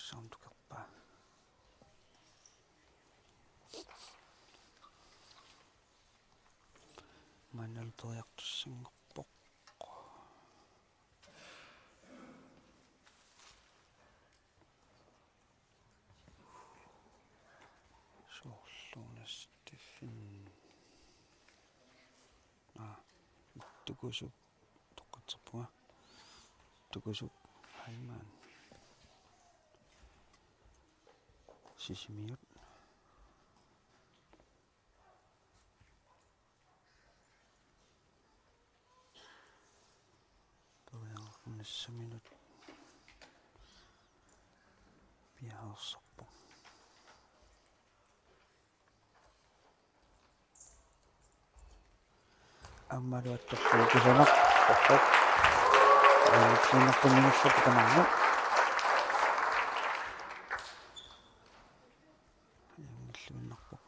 Samtukappa. Manal toyaqtussangorpoq. Soorluuna Stephen. Tukusuk toqaterpunga. Tukusuk Heiman. Sisimiut. Minut piaarsorpoq. Ammaluattorpuukusanaq orpaq aamitsuunarpuminersup kanarmu yangilluinnarpoq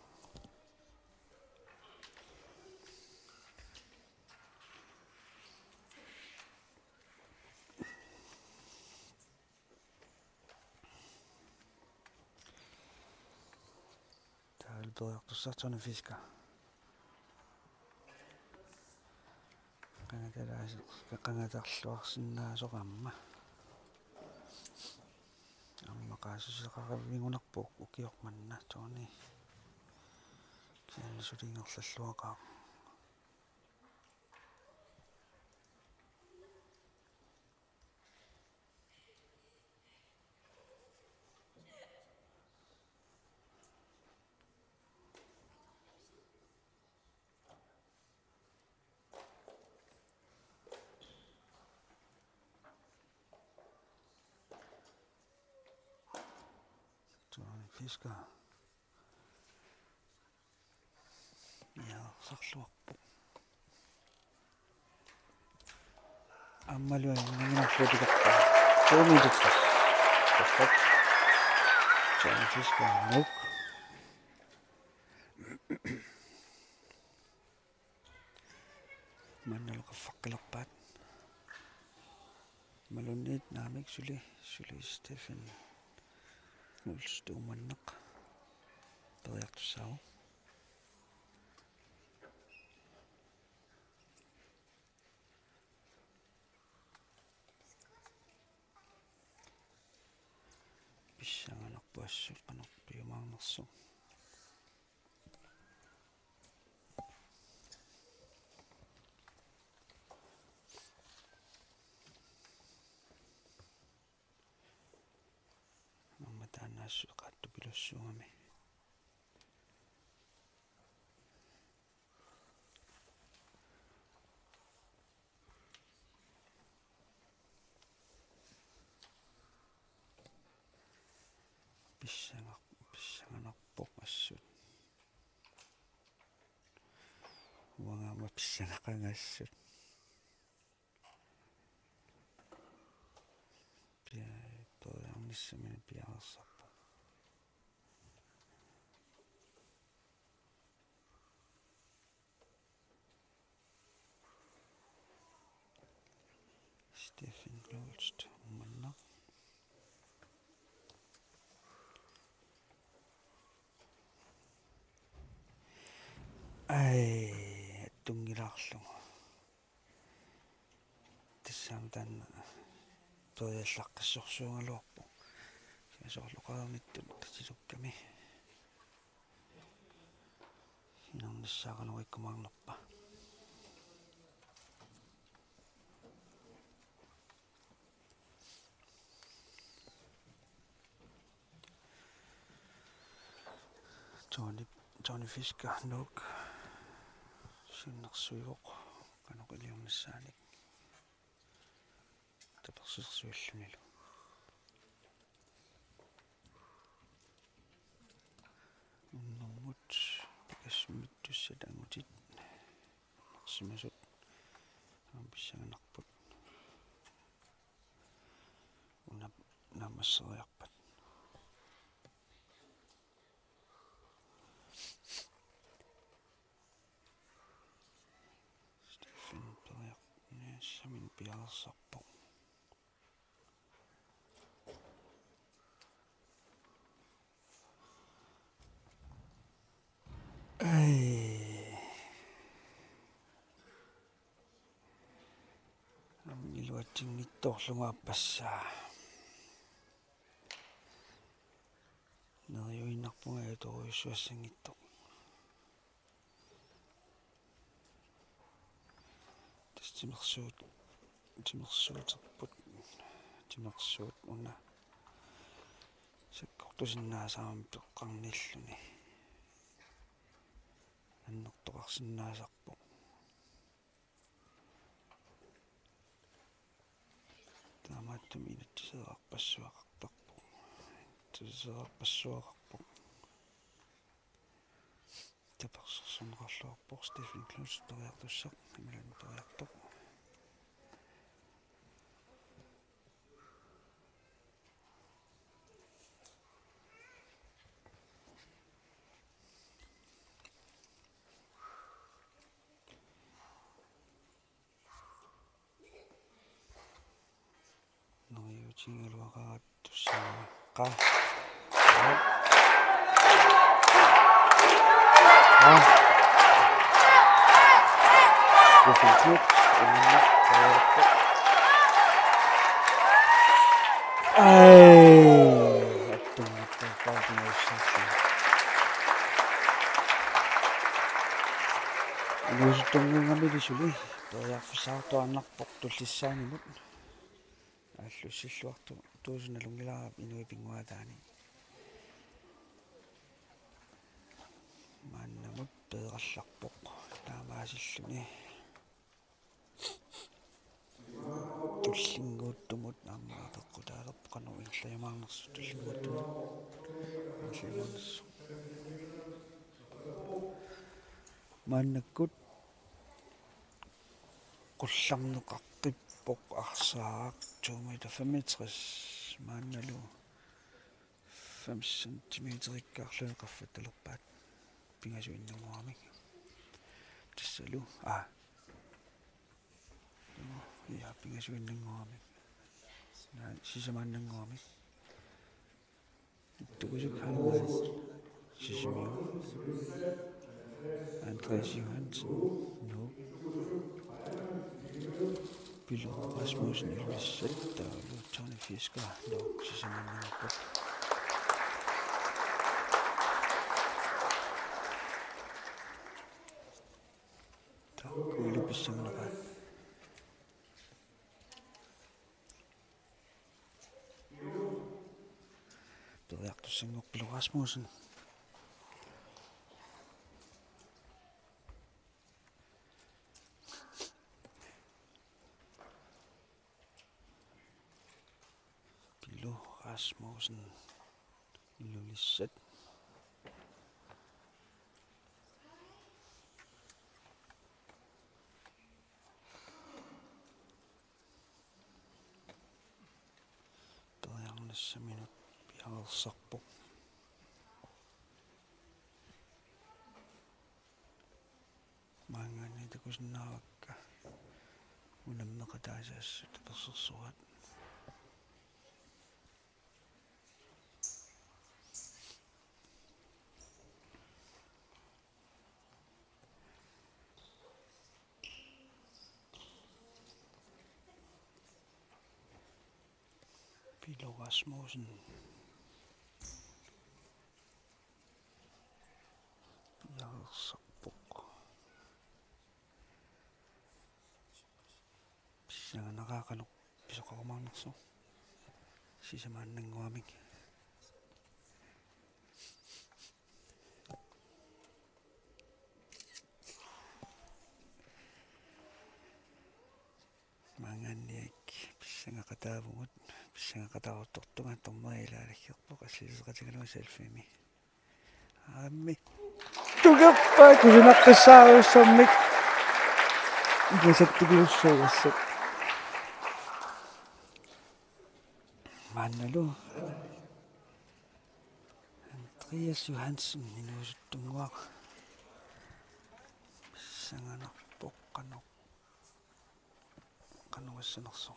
taaltoriartussartuana fiska qangatarluarsinnaasoqamma аммақаасусеқаравигунарпук укиорманна тони кианнисулингерллаллуақаа тони фиска сарлуарпу аммалуангиннарфутикаппа тоомидутсас тастат тони фиска нук манналеқарфаққилерпаат малунниит наамик сули Стефен нулстууманнеқ периартуссаау писсанганерпуассут канерпиумаарнерсу амматаанассу qaattu pilussuungami писсанганерпоқ ассут уангаама писсангақангаассут тояарниссамини пиаарсарпа Stephen Lulst уманна тунгилаарлугу тассаам таанна тояллаққиссорсуунгалуарпу сиасоорлоқарниттут тасилукками инарниссааранериккумаарнерпа Johnny Fisker nok синнэрсуивоқ каноқилиорниссааник таперсерсуаллунилу уннэрмут пикассумиттуссат ангутит симасут амписсаганарпут унап намассериарпат самин пиаарсарпо Ai. Iluatingittorlungaapassaa. Neriuinnarpunga atoruissuassangittoq. Timersuuterput timersuut una sakkortusinnaasaaram peqqarnilluni annertoqarsinnaasarpoq таамааттами инатсисеқарпассуақартарпоқ тисеқарпассуақарпоқ тапарсерсунеқарлуарпоқ Стефен Клаус ториартуссақ ималан ториартоқ нуиутингалуақаратtuссаа qa Definitiv immer Nuusuttunngungamilisuli toiarfissaartuannarpoq tullissaaninut аллуссиллуарту туусуналунгилаарап инуипингуатаани мааннамут пеералларпоқ таамаасиллуни туллингууттумут нааммаатеққутаалерпо кану иллаямаарнерсу туллингууттумут иллаямаарнерсу мааннаккут qullarneqarqippoq arsaaq 2 meter 65 maannalu 5 centimeterikkaarluni qaffattalerpaat pingasuinnanguarmik tassalu ja pingasuinnanguarmik sisamaannanguarmik tukusuk halmaat sisimiu Andreas Johansen no Pilo Rasmussen ilmissat Tony Fisker no sisamannarpoq takuilupissangunaqaat toriartussangoq Pilo Rasmussen Rasmussen illulissat toriarnassaminut piarersarpoq maangani takusinnaavakka unammeqataasaassut persersurat Pilo Rasmussen piarersarpoq pissanganaqaaqanuq pisoqarumaarnersu sisamaannanguamik maangaanniak pissangaqataavungut pissangaqataaruttortunga tormeriilaaлаггерпоq аллисеқатигалуасаалфими аамми тугаппаа кусунаққиссааруссармик икасаттигиуссуугассат маанналу Andreas Johansen инуусуттунгуақ писсанганарпоқ кануассанерсо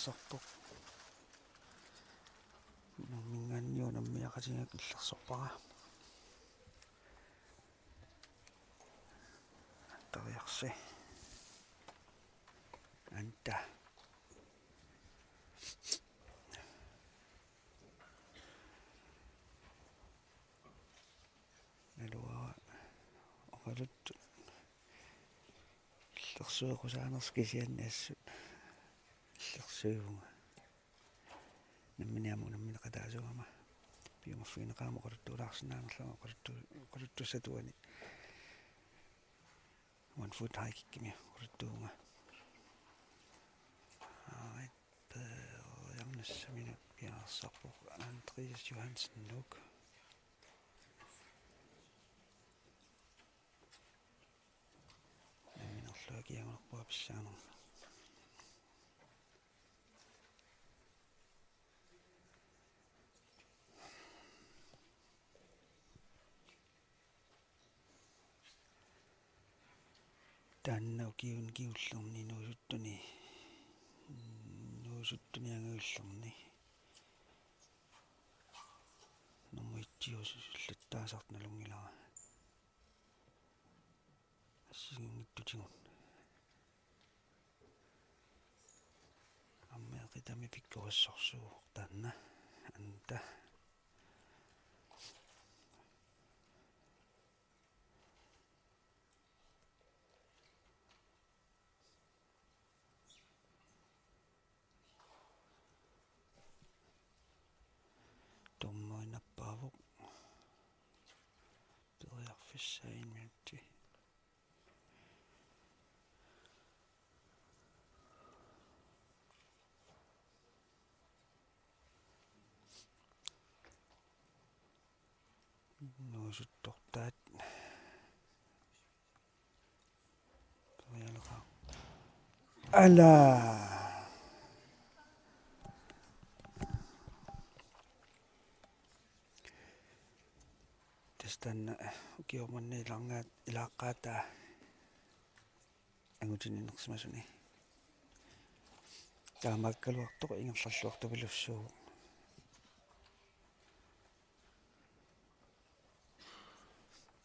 illersorpoq minganniu nammiaqatingak illersorpaqa tariarsi anta nalua oqalut illersuequsaanerskisianniassut illersuigunga namminiamu namminaqataasugama piumaffineqaamo qoluttuulaarsinaanerlama qoluttussatuani 1 foot high kikkimi qoluttuunga jarnassaminut piaarsarpoq Andreas Johansen nuk namminerluakiangulerpua pissaaner taannau kiullerni nuusuttuni anguillerni normuitsiusullattaasartnalungilara assingingиттутигун аммеэқитами пиккориссорсуу таанна анта томмоинаппаавук периарфиссаин минутти nuusuttortaat perialeqa ala tastanna ukiormanniilarngaat ilaaqqaataa angutininneqsimasuni taamaakkaluartoq ingerlalluartupilussuu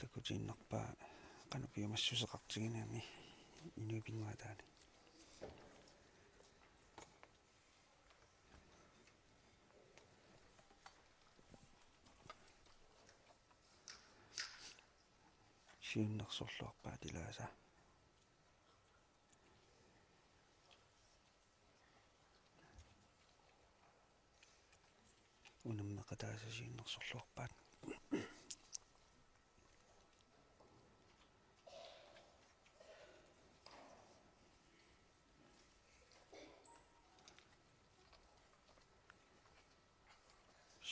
takutiinnerpaa qanupiumassuseqartiginaani inuipinguataani siunnersorluarpaat ilaasa unammeqataasa siunnersorluarpaat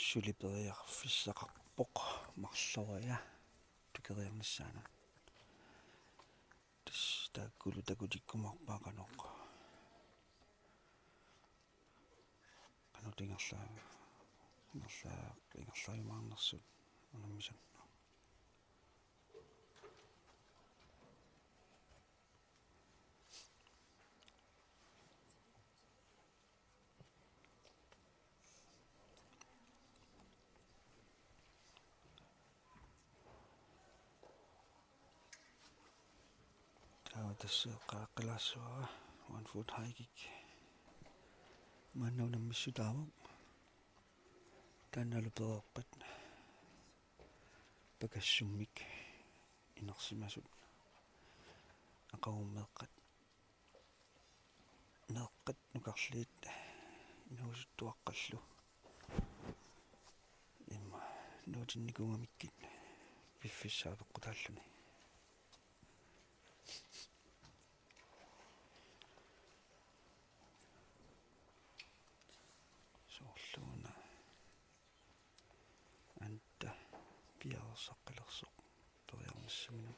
suliperiarfissaqarpoq marloraya tukeriarnissaana tas taakkulu takutikkumarpaa qanoq qanutingerlaayumaarnersut unammisun tasseeqqaaqqilaassuara 1 foot high kick maannaunamissutaavuq taannalupereerpat pakassummik inersimasut aqarummeeqqat meeqqat nukarliit inuusuttuaqqallu imma nuutinnikuungamikkit piffissaapeqqutaalluni soorluuna anta piarsaqqilersoq periarnissaminu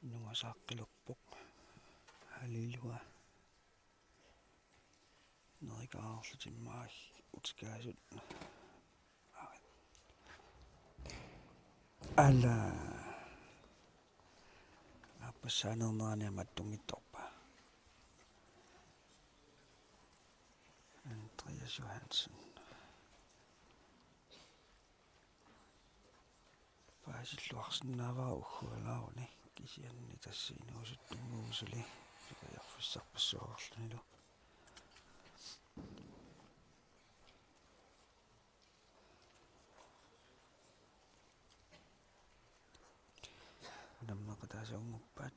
nungasaaqqilерпоq алилуа нерикаарерлутиммааг утикаасут ала аппассаанернераниамат тунгитторпа Andreas Johansen паасиллуарсинааваа уггуалааруни кисианни тассиинуусуттунгуусули сукаярфиссарпассуарлунилу наммакатаасаунгуппаат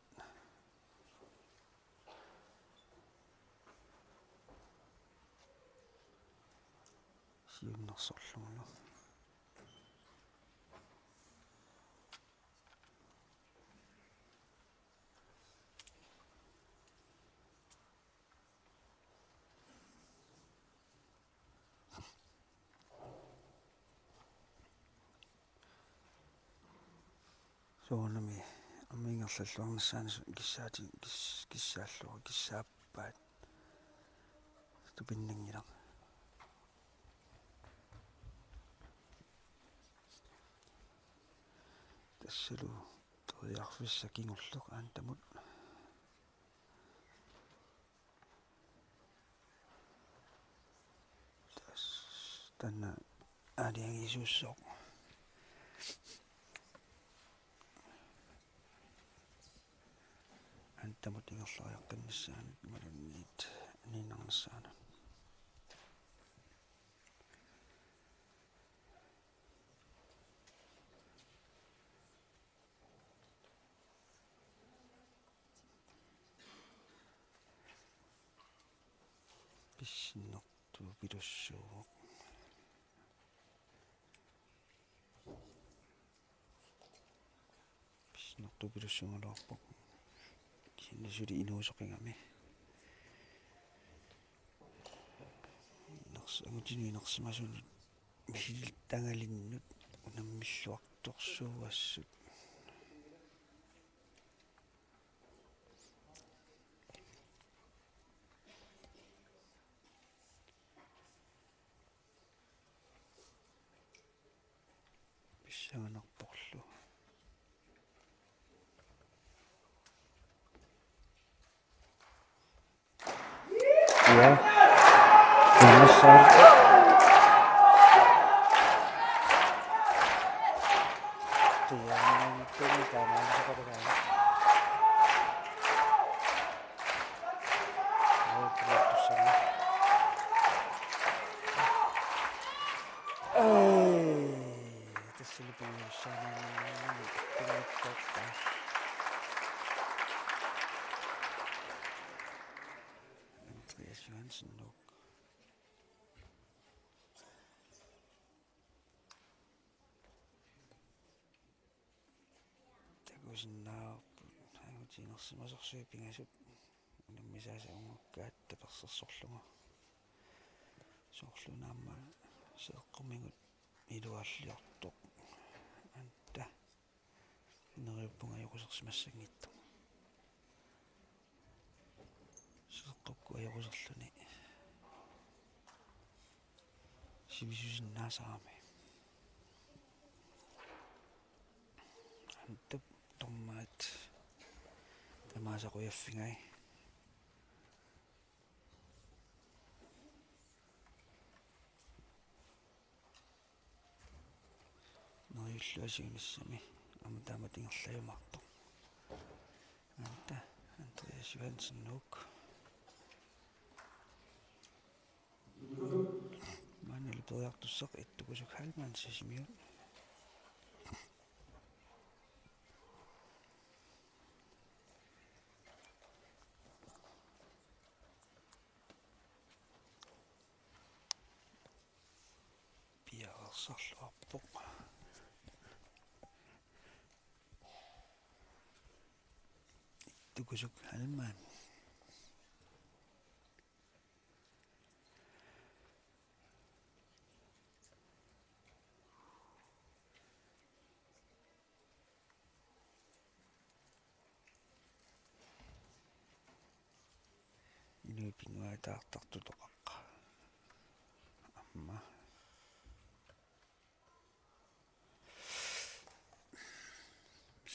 сиуннерсорлугулу соонами амингерллуарнассаани киссаати киссааллуа киссааппаат тупиннангила тассалу ториарфисса кингуллеқ аантамут тас танна алиангисууссоо аантамут ингерлариаққиннассаанут малунниит нинарнассаана писсиннэртуу пилуссууоқ писсиннэртуу пилуссуунгалуарпоқ кисиннисули инуусоқингами агутини нерсимасунут мисил тангалиннут унаммиллуарторсууассут писсаганерпорлу я Ямасар Тиянан тэнитаман сакадагана Ой, тассили пиуссаанаа пилаттаа Andreas Johansen nok тагусиннаа агутинерсимасорсуиппингасут унаммисаасаангуккаат таперсерсорлуга соорлунаамма сеэккумигут илуааллиортоқ анта нериуппунга юқусерсимассагнитто сеэққукку аюқусерлуни сивисусиннаасаами анта томмаат тамаасақуяффигай ноиллуасигниссами амтааматингерлаюмарто анта Andreas Johansen nok манали тояртуссақ иттукусук халман сисимиут пиарсарлуарпоқ иттукусук халман pinguataartartutoqaqqa amma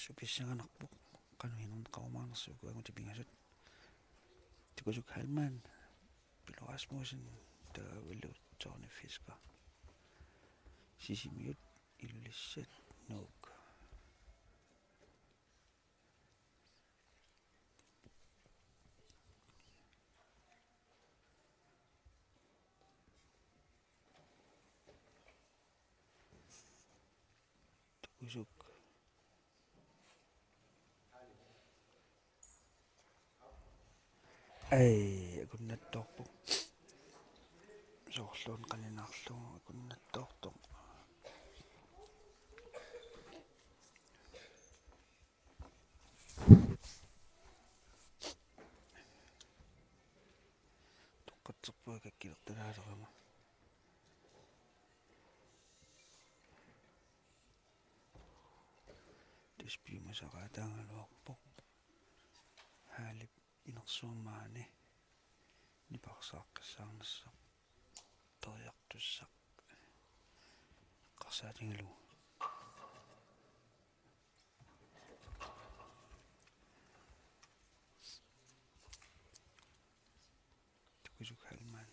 supissanganarpuq qanuinerneqarumaarnersuuku angutipingasut tukusuk Halman Pilo Rasmussen taavilluutsoorni fisker sisimiut illissat nuuk tukusuk akunnattorpuq soorluun qaninarlugu akunnattoortoq toqqatserpua kakkilertalaalerama tispiumasaqaataangaluarpoq haalip inersuarmaani niparsaаққиссаарнассақ teriartussaq qarsaatigalugu tukusuk Halman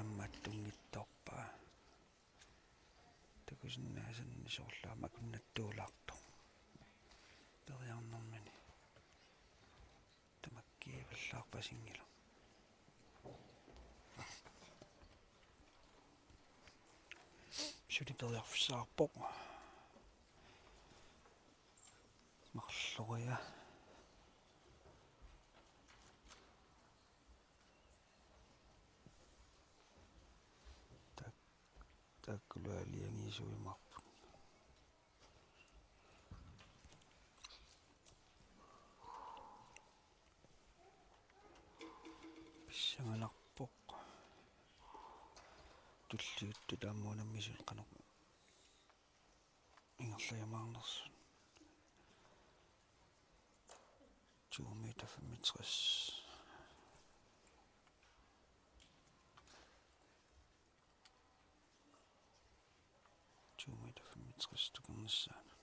амматтунгиттарпаа такусиннаасанни соорлаама акуннаттуулаарто периарнэрмани тамаккииваллаарпасингила сулипериарфсаарпоқ марлуя таккулаалиангиисуимарпут писсангаларпоқ туллиутту тааммуунаммисут канақ ингерлаямаарнерсут 2 meter 65 2 meter 65 tukernissaana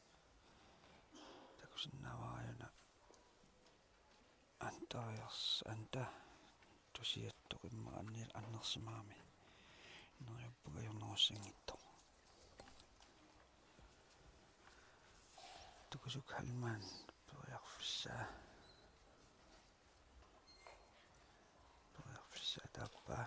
takusinnaavariuna antariars anta tusiattoqimma annersimaami neriuppagajornerussangitto tukusuk Halman periarfissaa tappaa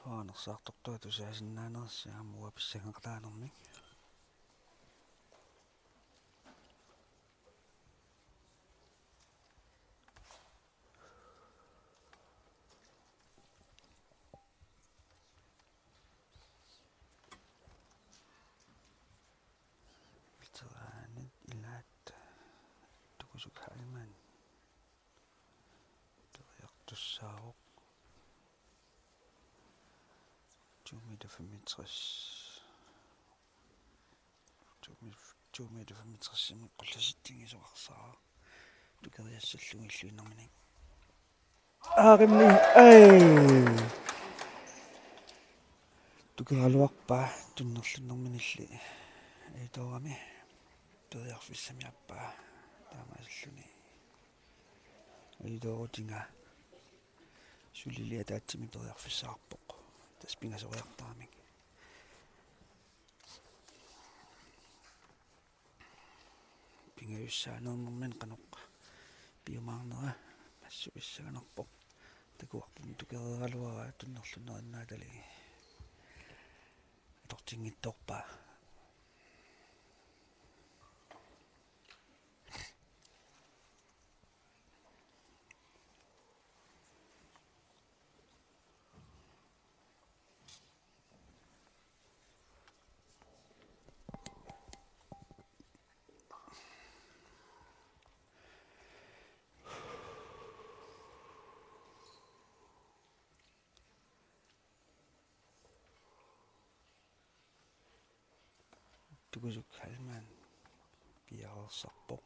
Huonersaartortua tusiasinnaanerissiaamua pissangaqlaanermik Veteraanit ilaat tukusuk Halman teriartussaaruq 2 meter 65 2 meter 65 qullasittingisoqarsaa tukeriassallugiilluinnerminik aarimni tukeraluarpaa tunnerlunnerminilli itoorami teriarfissamiappaa taamaasalluni idoorutinga sulilia taatsimi teriarfissaarpoq taspingasoriartaramik pingayussaanernerman qanuq piumaarnera massupissaganarpoq takuarpum tukereraluara tunnerlunerinnaatali atortingittorpaa tukusuk halmaan piarersarpoq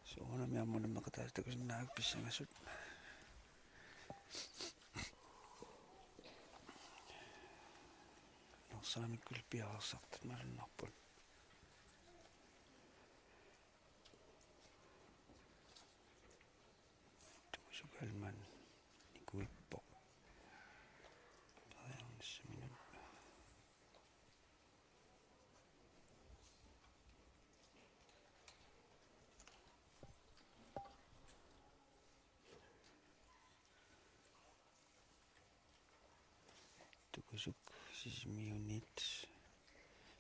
suunami ammunammeqataatakusinnaak pissangassut nersaamikkul piarersartat malunnarput tukusuk halmaan nikuippoq pariarnissaminut tukusuk sisimiunit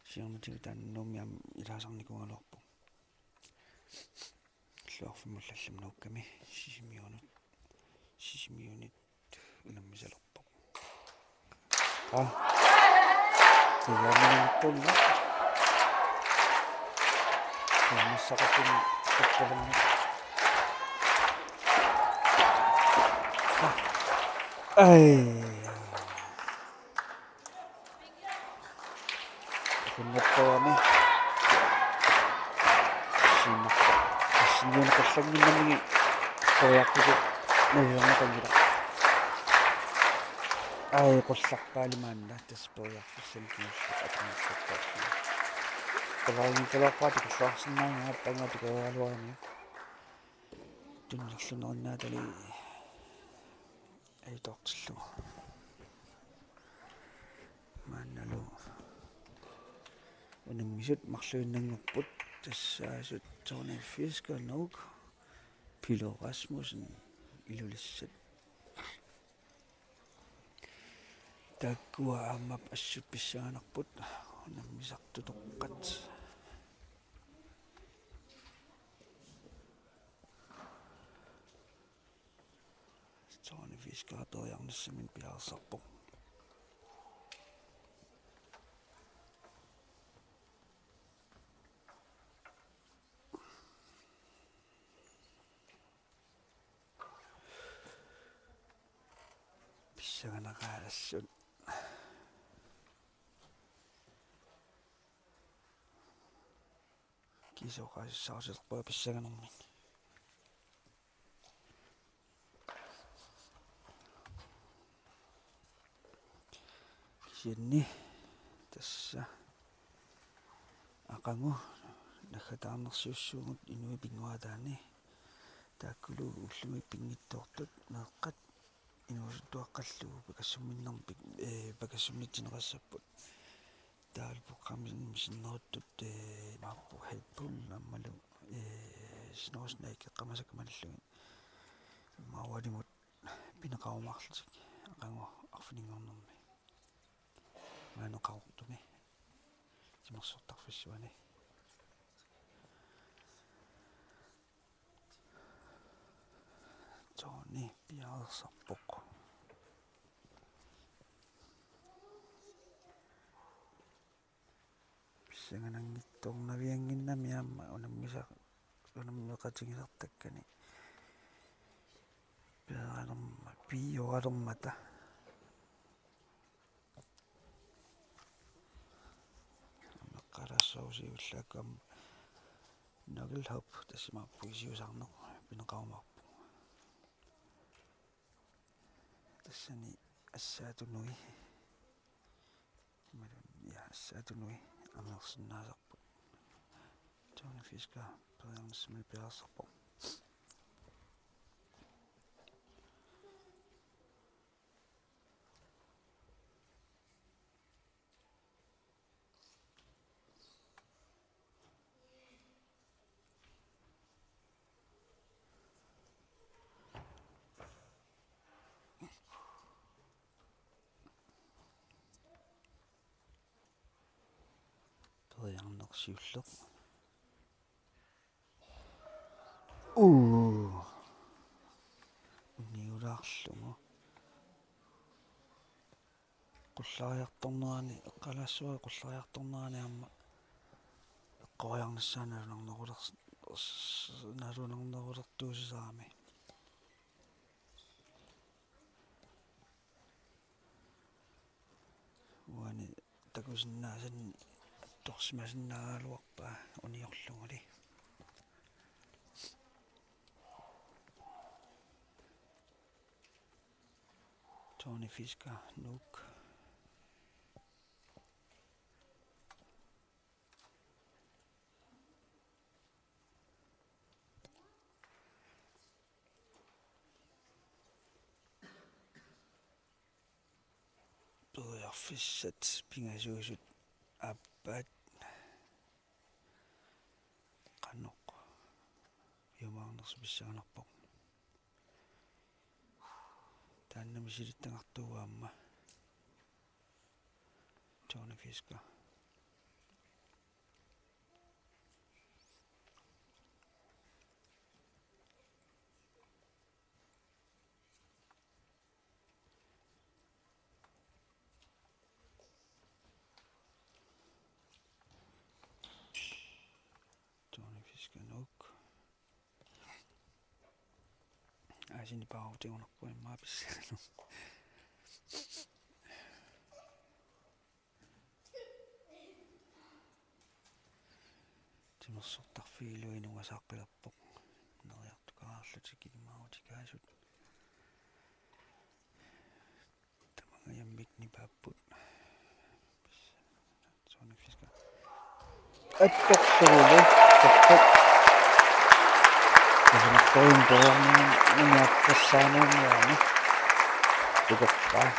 siarnutigu taannuumiam ilaasarnikungaluarpoq luarfimullallam naukkami sisimiunit unammisalerpoq tigaaminerpulla tiamassaqapun tappalanni kunnattaami sinnerpa sinniunaqallanginnamigi qoyartuku naviornaqangila qullarpaalimaanna tasperiarfissan kiullaq atnaaqqattaarlu qolaarnitalaaqpaati qulluarsinnaanga appangaatiku aluarni tunniklunernaatali aitortillu maannalu unammisut marluinnanngorput tassaasut Tony Fisker nok Pilo Rasmussen ilulissat takkua ammap assut pissaanarput unammisartutoqqat Tony Fisker toriarnissamin piarersarpoq pissaganaqaalassut kisoqaassarsilerpua pissaganermin kisianni tassa aqangu naggatаарnersiussuugut inui pinguataani taakkulu ullumi pingittoortut meeqqat inuusuttuaqqallugu pakassuminnerpik pakassunnitsinerassapпут taalpuqqarmin sinneruttut maappu helpul ammalu snoosnaik eqqamasakkamallugi maualimut pineqarumarlutik aqangu arfiniнгорнэрми маанеқарутуми тимерсортарфиссуани Tony piarersarpoq pissanganangittornavianginnami aamma unammeqatigilertakkani peeralerma piioralermata meqqalassausiullaakam nagelhop tassimaappuisiusarneq pineqarumarpu tassani assaatunui assaatunui amersinnaasarput Tony Fisker periarnissamil piarersarpoq periarnersiulleq uniulaarlugu qullariartornerani eqqalassua qullariartornerani aamma eqqoriarnassaan naluunarnertuusisaami uani takusinnaasanni torsimasinnaagaaluarpaa uniorlunguli Tony Fisker Nuuk Fissat pingasuusut appaat qannoq yumaarnerspissaanarpoq taannami silittangartuuaamma Tony Fisker Nuuk asini paarutiunarpui maapissanu timersortarfiiluinugasaaqqilerpoq neriartuqaarlutik ilmaarutikaasut tamangayammitni paapput Tony Fisker attortorulu torput Toin niaqqassaanuunniaani tuqorpaa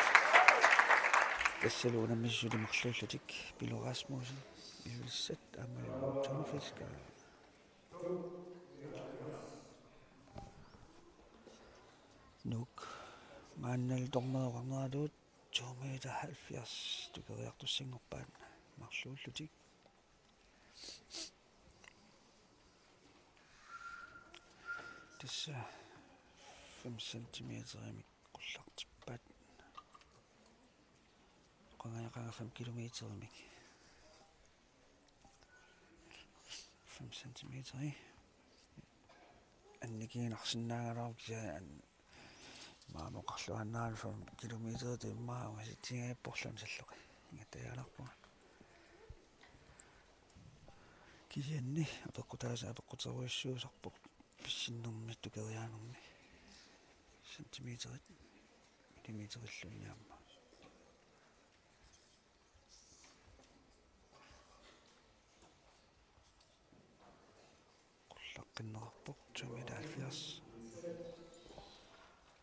tassaluuna missulimerlullutik Pilorasmusen ilulissat aamalu Tony Fisker Nuuk maannal torneeqarneraluut 2 meter 70 tukeriartussingorpaat marluullutik tassa 5 centimeterimik qullartippaat qangayaqanga 5 kilometerimik 5 centimeteri annikiinarsinnaangalaaru kisa maamoqarluannaal 5 kilometer timmaa ungasitsingaipporlun salloqi ingatayaalarpua kisianni apeqqutaruissuusarpoq pissinnermi tukeriaanermi sentimeterit millimeterillunniamma qullaqqinnerarpoq 2 meter 70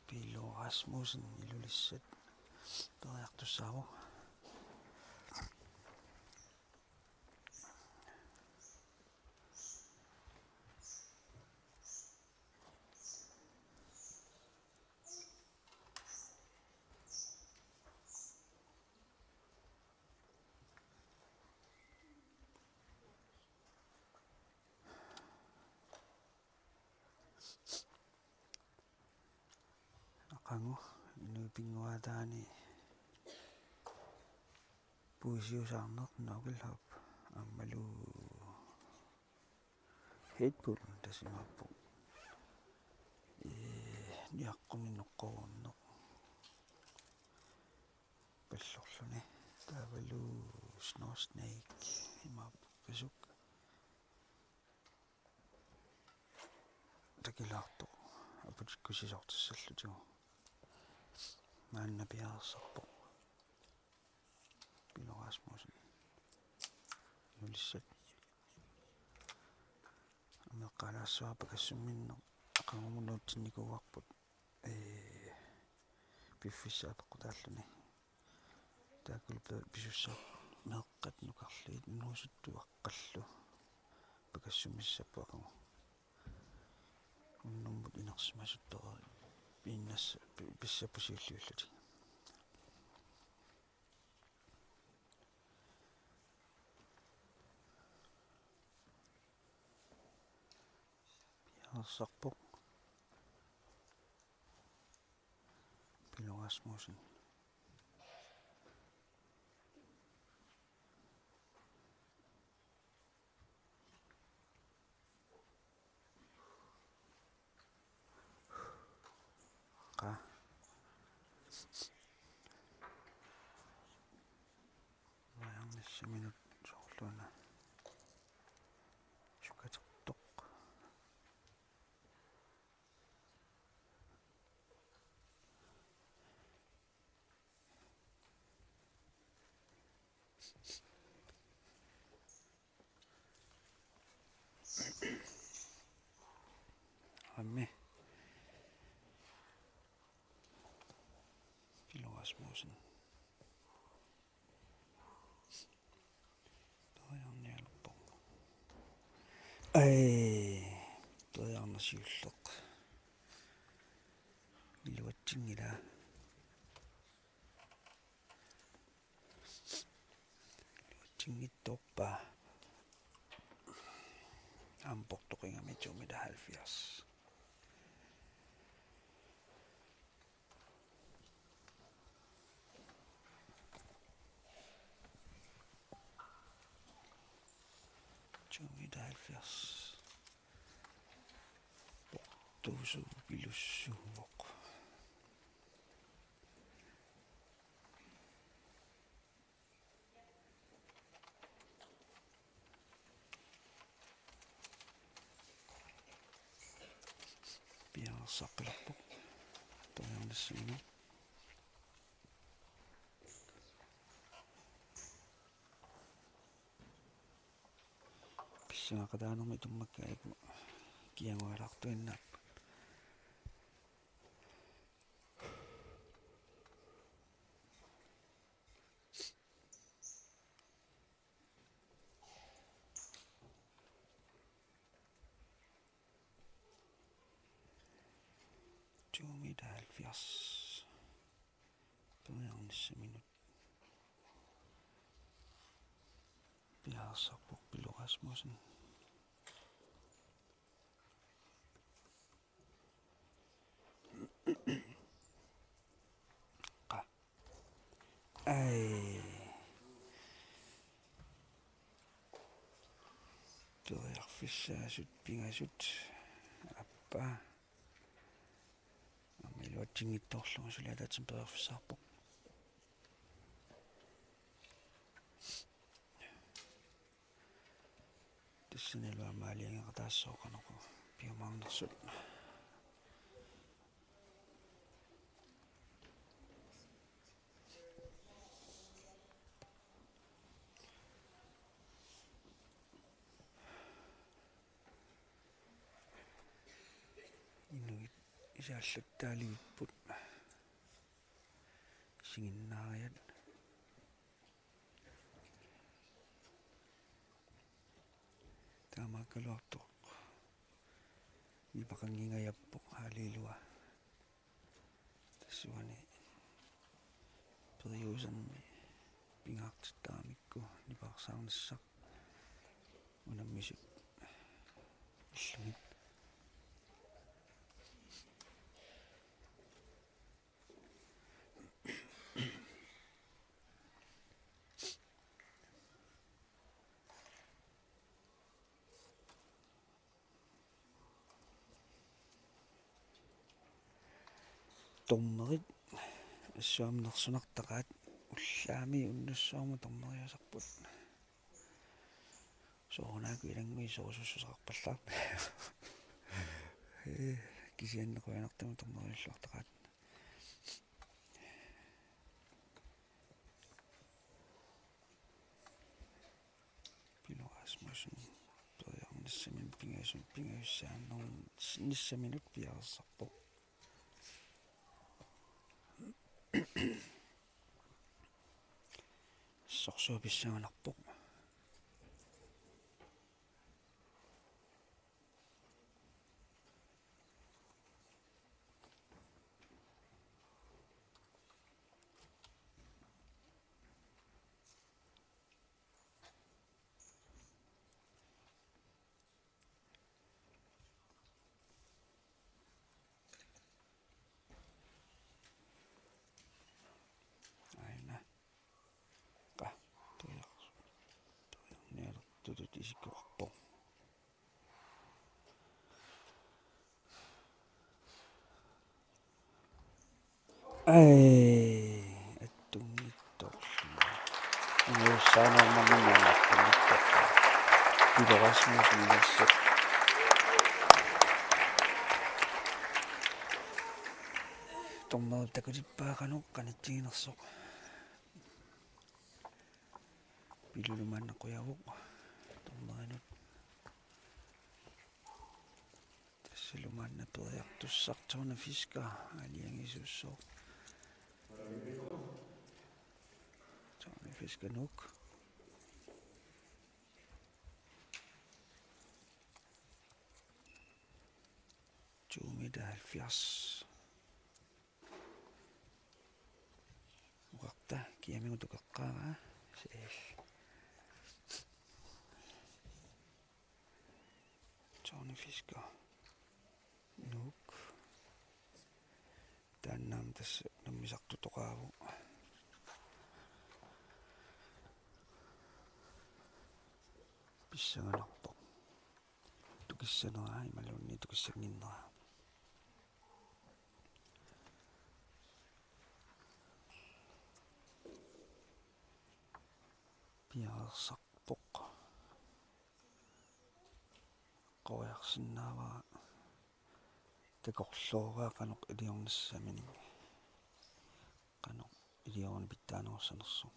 Pilorasmusen ilulissat teriartussaaru aqangu inuipinguataani puisiusaarneq naukilhap аммалу headbull тассимааппу ниаққуминнеққоруннеқ паллорлуни таавалу snow snake имааппу касук такилаартоқ апутиккусисортассаллутигу маанна пиаарсарпоқ Pilorasmusen юлиссат амеққалаассуарпа кассумминнеқ ақангумунуутсинникууарпут пиффиссаапеққутааллуни таакулпа писуссаа меэққат нукарлиит нуусуттуаққаллу пакассумиссаппу ақангу уннуммут инерсимасуттера пииннасса писсаппусиуллиуллути пиаарсарпоқ Pilorasmusen Amme. Pilo Rasmussen. Toiang nialuppo. Toiang nasiulloq. Iluatsingila. Iluatsingittorpa. Amportoqingami 270. Tuusu pilussuuvoq. Piarsaqqilarpoq. Toiarnassiminu. Pissangaqataanermi tummakkaipu kiangualartuinnaap. Tuumidal fias. Toiarnissaminut. Piarsaqpoq Pilo Rasmussen. Qa. Toiarfissaasut pingasut. Appa. Amiluatsingittorlungu suliataatsin periarfissaarpoq. Tissanilua maaliangaqataassooqanoqu piumaarnersut. Inuit isaalluttaalivipput singinnaariat taamaakkaluartoq ipaqangingayappoq haalilua tassuani periusanmi pingaartittaramikku nipaqarsaarnissaq unammisut illumit tormerit assuamnersunartaqaat ullaami unnussuarmu tormeriasarput soorunaaku ilangmi soosussusaqarpallaarp kisiannequanartamu tormeriulluartaqaat Pilo Rasmussen toiarnissamin pingaussaannerun nissaminut piarsarpoq sorsuapissanganarpoq aina qa toiarnialertutut isikkuarpoq attungittorlu uussaanarmarnamaanartumittaq Pilo Rasmussen nassuq tormerit takutippaaqanuq qanitsinginersoq Iluluman ako yawok. Tumanot. Siluman na to ay aktusak tsaw na fiska. Aliyang isusok. Tsaw na fiska nuk. Jumi dahil fias. Wakta, kiyami untuk kakak. Sel. Tsaw na fiska. Nuk. Tanam tas namisak tutukaw. Bisa nga nakpok. Tukisa na nga. Malawin ni tukisa nina. Piasakpok. Kawayak sinawa. Tekoksloga kanok idiyong nasamin. Kanok idiyong bitano sa naso.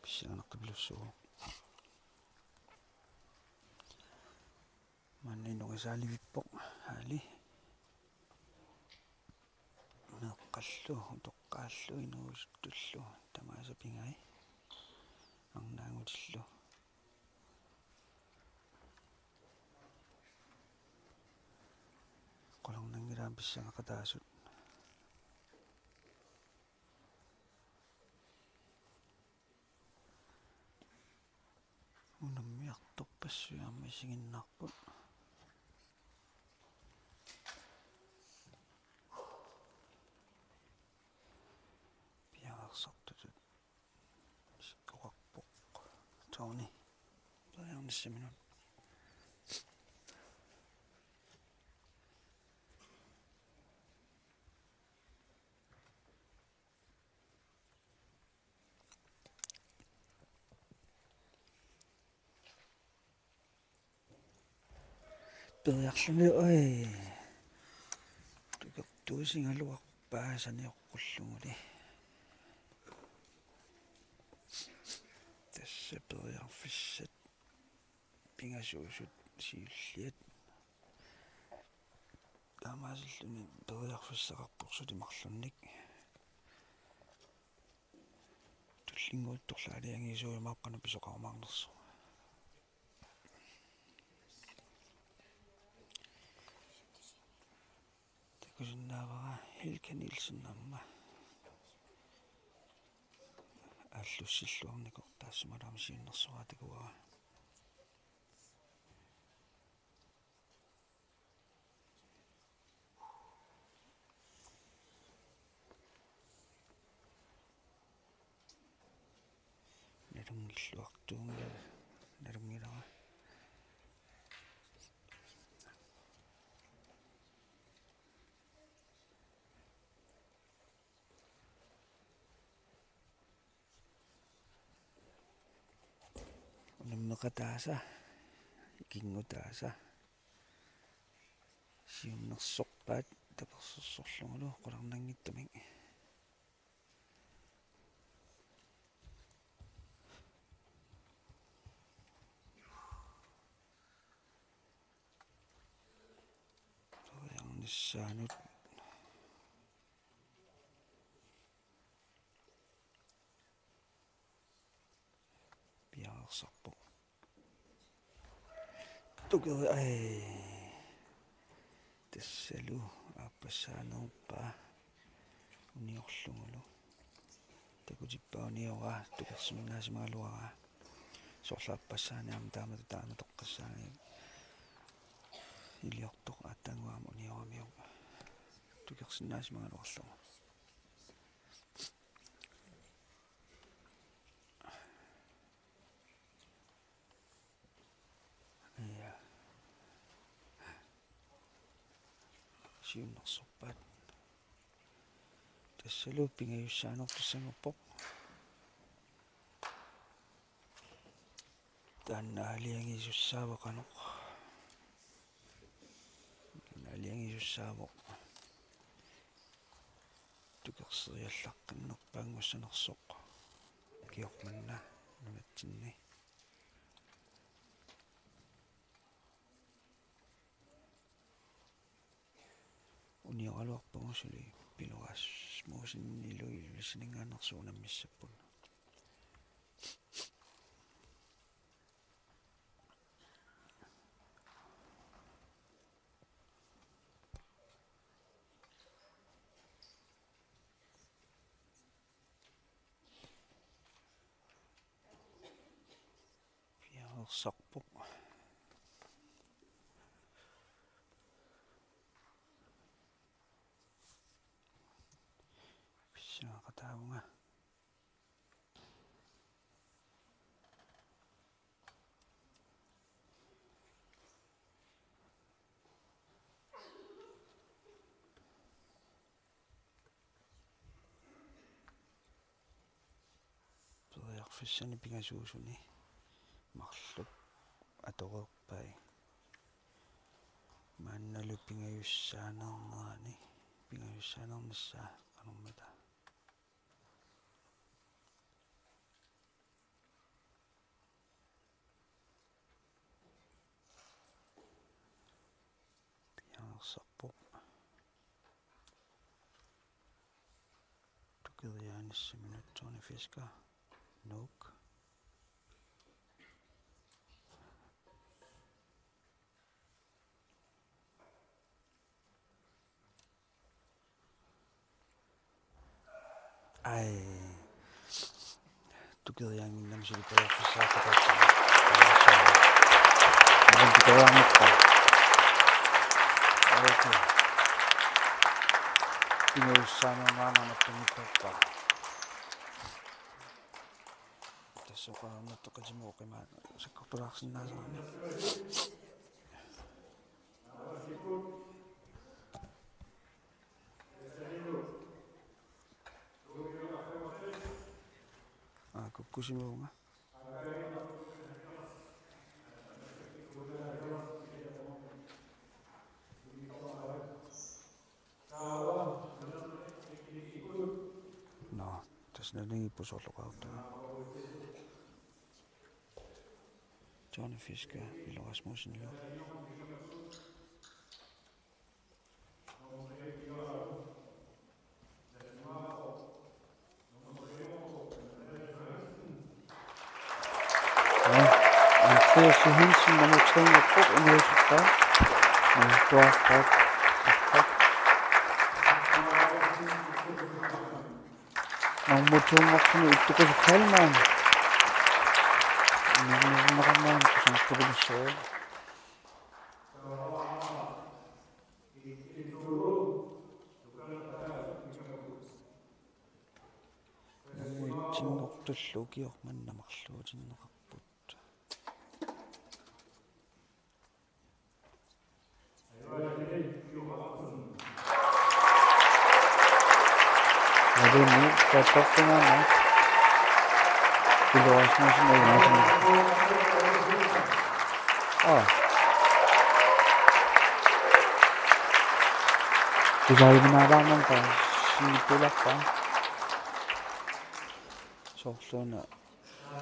Bisa nga nakabluso. Maninong isali wipok. Hali. Nakaslo, untuk kaslo, inustuslo, tama sa pingay. Ang nanguslo. Kulang nangirabis siya nga kadasot. Unamiyak topas siya, may singin nakpot. Sakto dyan. Sikawakpok. Tsaw ni. Sayang na siya minun. Tuyak sumi oy. Tukak tusing aluwak pa sa niyo kukulong ulit. Tässä tuyak fisset. Pingasusut siilliet. Kaamaasilluni tuyak fissaqarpursut imarlunnik. Tullinguuttorlaaliangiisuumaqqana pisoqarmaarnersu. Takusinnaavara hilkanilsinnarma. Аллуссиллуарникор таассамалаама сииннэрсуаатакуара. Налунгиллуартуунга налунгилара. Unammeqataasa ikingutaasa siunnersorpaat tapersersorlungulu qularnanngittumik. Soyannissaanut piarsarpoq. Tuker ai tassalu aappassaanерпа uniorlungulu takutippauniora tukersimnaasimaluara soorlaappassaaниарма таамату тоққассаани илиортоқ ааттангуарма униорамиук тукерсиннаасимагалуарлугу я сиуннерсорпаат тассалу пингаюссаанертуссангерпоқ Tannaaliangisussaavoq qanuq naaliangisussaavoq tukerseriallaqqinnerpaang massanersoq kiormanna nunatsinni unioraluarpagusuli piloras muusinnilui listeningaannersuunammissappun piarersarpoq pissaaqataavunga periarfissani pingasuusuni marlup atoreerpai maannalu pingayussaanernerani pingayussaanernissaa qanermata piarersarpoq tukeriaanissaminut Johnny Fisker Nook ai tukeriaanginnamsuli periarfissaaqataatsa main tukeriaangippa okay pingayussaanernaanamattumikkorpa tassoqaarnertoqatimuoqimaa sakkortulaarsinnaasarani kukkusimuunga no tasnalingippusorluqaartuga Johnny Fisker Rasmussenlu Andreas Johansen nummer 302 i Nøsestad. Motor maksudnya itu ke Kalman. Ini makan sampai besar. Tinggal terluki ook mana maksud ini kaput. Ada ni kotak mana? Piloas masih masih. Oh. Tidak benar nampak. Sini pulak kan. Soorluuna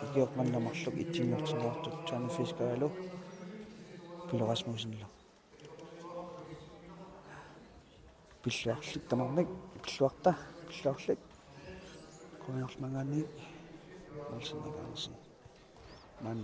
ikiormanna marluk ittinngortinertut Johnny Fisker Rasmussenlu pilluarlik tamarnik pilluarlik koiormanganik Nielsen Andersen man